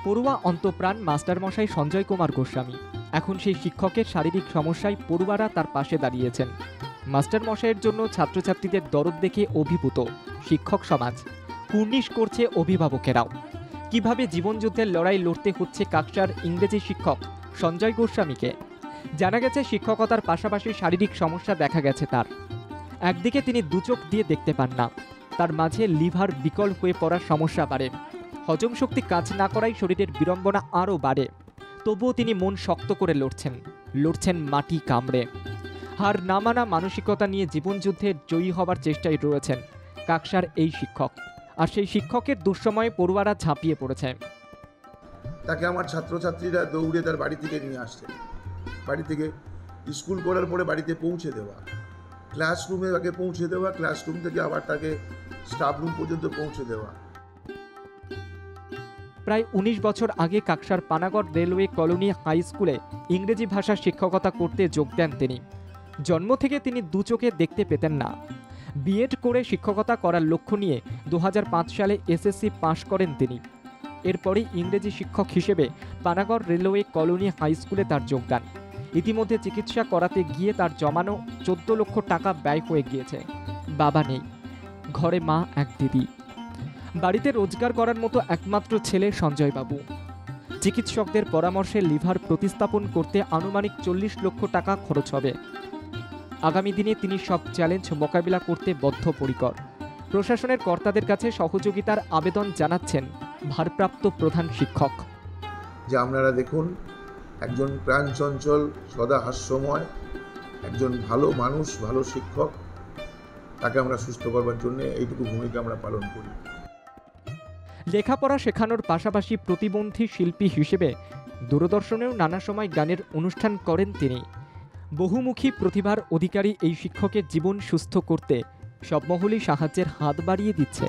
পড়ুয়া অন্তপ্রাণ মাস্টারমশাই সঞ্জয় কুমার গোস্বামী। এখন সেই শিক্ষকের শারীরিক সমস্যায় পড়ুয়ারা তার পাশে দাঁড়িয়েছেন। মাস্টারমশাইয়ের জন্য ছাত্রছাত্রীদের দরদ দেখে অভিভূত শিক্ষক সমাজ। কুর্নিশ করছে অভিভাবকেরাও। কিভাবে জীবনযুদ্ধের লড়াই লড়তে হচ্ছে কাকসার ইংরেজি শিক্ষক সঞ্জয় গোস্বামীকে। জানা গেছে শিক্ষকতার পাশাপাশি শারীরিক সমস্যা দেখা গেছে তার। একদিকে তিনি দুচোখ দিয়ে দেখতে পান না, তার মাঝে লিভার বিকল হয়ে পড়ার সমস্যা বাড়ে। হজম শক্তি কাজ না করায় শরীরের বিড়ম্বনা আরও বাড়ে। তবুও তিনি মন শক্ত করে লড়ছেন মাটি কামড়ে। হার না মানা মানসিকতা নিয়ে জীবনযুদ্ধে জয়ী হবার চেষ্টায় রয়েছেন কাকসার এই শিক্ষক। আর সেই শিক্ষকের দুঃসময়ে পড়ুয়ারা ঝাঁপিয়ে পড়েছে। তাকে আমার ছাত্রছাত্রীরা দৌড়ে তার বাড়ি থেকে নিয়ে আসছে, বাড়ি থেকে স্কুল করার পরে বাড়িতে পৌঁছে দেওয়া, ক্লাসরুমে তাকে পৌঁছে দেওয়া, ক্লাসরুম থেকে আবার তাকে স্টাফ রুম পর্যন্ত পৌঁছে দেওয়া। প্রায় ১৯ বছর আগে কাকসার পানাগড় রেলওয়ে কলোনি হাই স্কুলে ইংরেজি ভাষা শিক্ষকতা করতে যোগ দেন তিনি। জন্ম থেকে তিনি দুচোখে দেখতে পেতেন না। বিএড করে শিক্ষকতা করার লক্ষ্য নিয়ে ২০০৫ সালে এসএসসি পাশ করেন তিনি। এরপরই ইংরেজি শিক্ষক হিসেবে পানাগড় রেলওয়ে কলোনি হাই স্কুলে তার যোগদান। ইতিমধ্যে চিকিৎসা করাতে গিয়ে তার জমানো ১৪ লক্ষ টাকা ব্যয় হয়ে গিয়েছে। বাবা নেই, ঘরে মা এক দিদি। বাড়িতে রোজগার করার মতো একমাত্র ছেলে সঞ্জয় বাবু। চিকিৎসকদের পরামর্শে লিভার প্রতিস্থাপন করতে আনুমানিক ৪০ লক্ষ টাকা খরচ হবে। আগামী দিনে তিনি সব চ্যালেঞ্জ মোকাবিলা করতে বদ্ধপরিকর। প্রশাসনের কর্তাদের কাছে সহযোগিতার আবেদন জানাচ্ছেন ভারপ্রাপ্ত প্রধান শিক্ষক। যে আপনারা দেখুন, একজন প্রাণ চঞ্চল, সদা হাস্যময়, একজন ভালো মানুষ, ভালো শিক্ষক, তাকে আমরা সুস্থ করবার জন্য এইটুকু ভূমিকা আমরা পালন করি। লেখাপড়া শেখানোর পাশাপাশি প্রতিবন্ধী শিল্পী হিসেবে দূরদর্শনেও নানা সময় গানের অনুষ্ঠান করেন তিনি। বহুমুখী প্রতিভার অধিকারী এই শিক্ষকের জীবন সুস্থ করতে সব মহলই সাহায্যের হাত বাড়িয়ে দিচ্ছে।